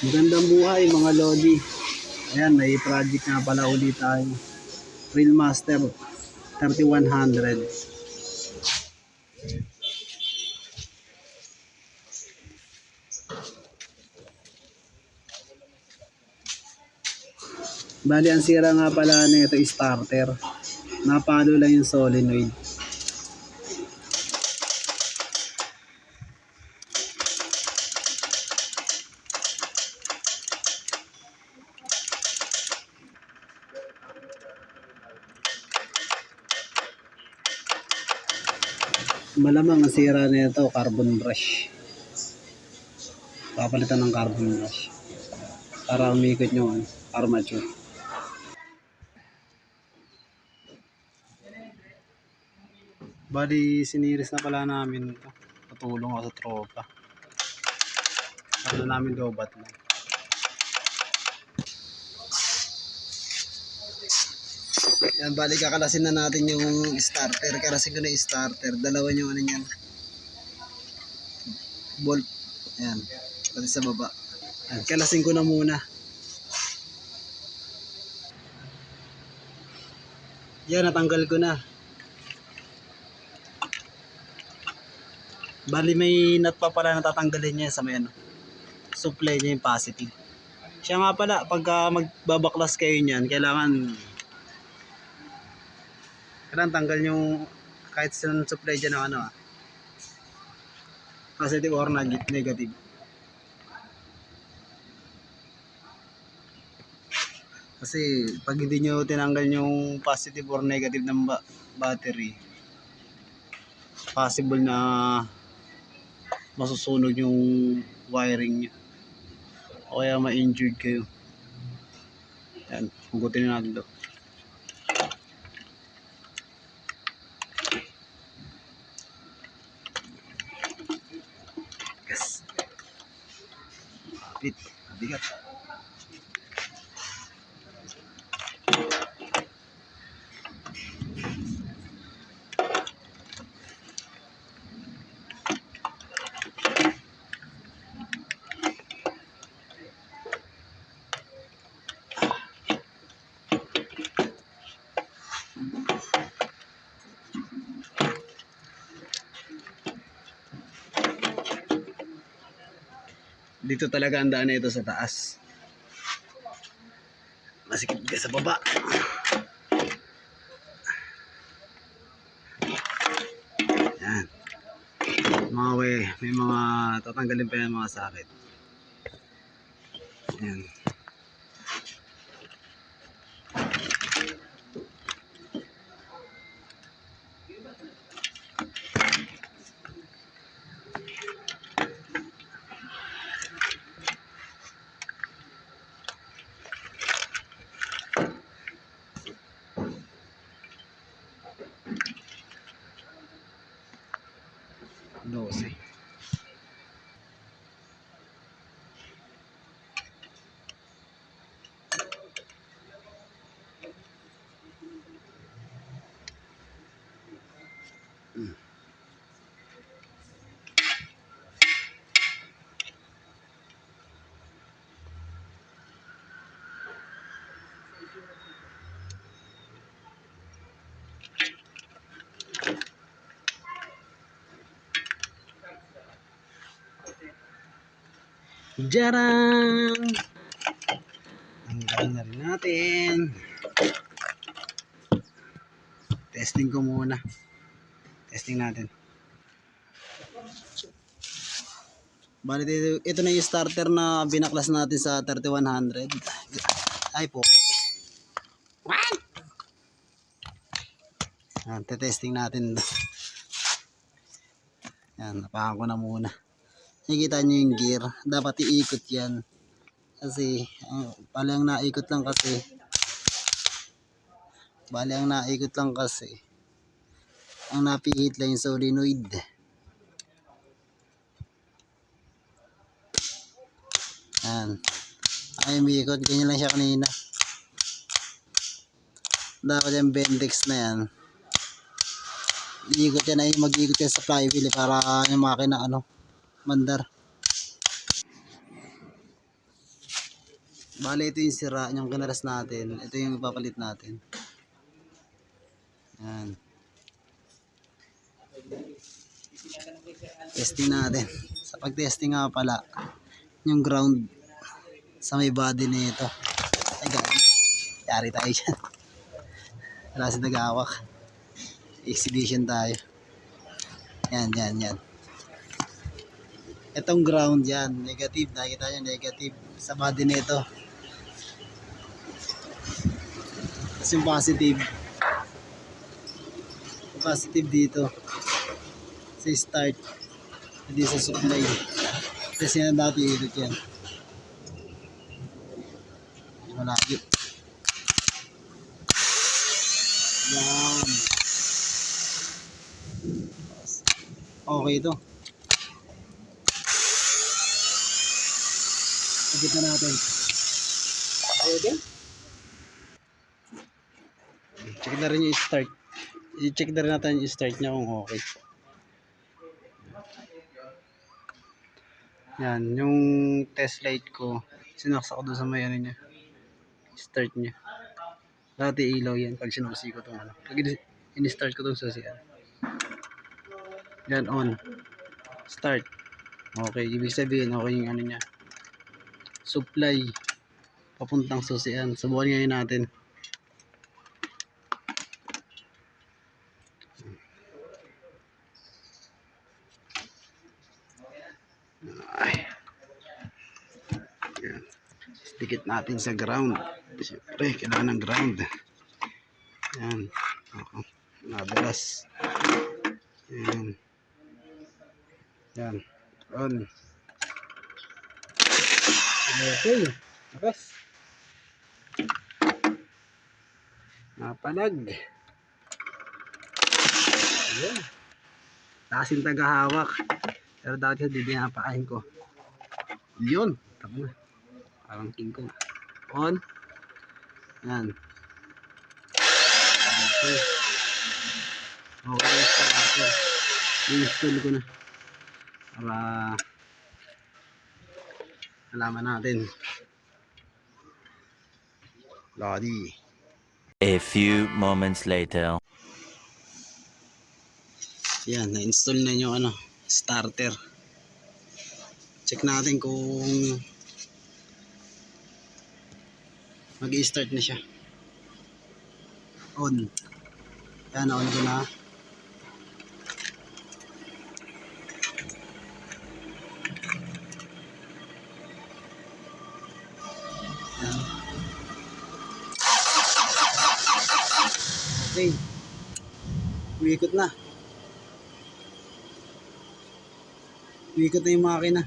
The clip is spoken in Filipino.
Magandang buhay mga lodi. Ayan, may project nga pala ulit tayo. Realmaster 3100. Bali, ang sira nga pala nito starter. Napalo lang yung solenoid. Malamang ang sira nito carbon brush. Papalitan ng carbon brush para umikot yung armature. Bali, siniris na pala namin ito. Patulong ako sa tropa. Ano namin lobat na. Yan, bali kakalasin na natin yung starter. Kalasin ko na yung starter. Dalawa yung ano yan. Bolt. Ayan. Pati sa baba. Yan, kalasin ko na muna. Yan, natanggal ko na. Bali may nut pa pala natatanggalin niya sa may ano. Supply niya yung positive. Siya nga pala, pagka magbabaklas kayo niyan, kailangan tanggal yung kahit saan supply dyan ng ano positive or negative. Kasi pag hindi nyo tinanggal yung positive or negative ng battery, possible na masusunog yung wiring nyo o kaya ma-injured kayo. Yan, hugutin natin ito. Yes. Kapit, bigat. Dito talaga ang daan na ito sa taas. Masikip ka sa baba. Yan. May mga tatanggalin pa yan mga sakit. Yan. Dose. Jarang! Tanggalin na rin natin. Testing ko muna. Testing natin. Bali, ito na yung starter na binaklas natin sa 3100. Ay po. Yan, testing natin. Yan, napakan ko na muna. Nakikita nyo yung gear. Dapat iikot yan. Kasi, bali ang naikot lang kasi. Ang napihit lang yung solenoid. Yan. Ay, umiikot. Ganyan lang siya kanina. Dapat yung Bendex na yan. Iikot yan ay mag-iikot yan sa flywheel para yung makina mandar. Bale, ito yung sira, yung kinaras natin. Ito yung ipapalit natin. Yan. Testing natin. Sa pag-testing nga pala, yung ground sa may body nito. Ay, gagi. Yari tayo dyan. Wala si nag-awak. Exhibition tayo. Yan. Itong ground yan, negative. Nakikita nyo, negative sa body nito. Tapos yung positive. Yung positive dito. Sa start. Hindi sa supply. Kasi yan dati ilot yan. Malagi. Yan. Okay ito. Sabit na natin. Okay din. Check na rin yung start. I-check na rin natin yung start niya kung okay. Yan, yung test light ko, sinaksa ko doon sa may ano niya. Start niya. Dati ilaw yan pag sinusi ko itong ano. Pag in-start ko itong susian. Yan, on. Start. Okay, ibig sabihin, okay yung ano niya. Supply. Papuntang susian. Subukan ngayon natin. Ay. Yan. Dikit natin sa ground. Siyempre, kailangan ng ground. Yan. Okay. Nadulas. Yan. Yan. On. Okay. Tapos. Napalag. Yan. Tasin tagahawak. Pero dati hindi pinapain ko. Yun. Tama na. Parang king ko. On. Yan. Okay. Okay. Starter. I-install ko na. Para alaman natin. Lodi. A few moments later. Yan. Na-install na yung ano. Starter. Check natin kung mag-i-start na siya. On. Yan, on ko na. Yan. Okay. Umiikot na. Umiikot na yung makina.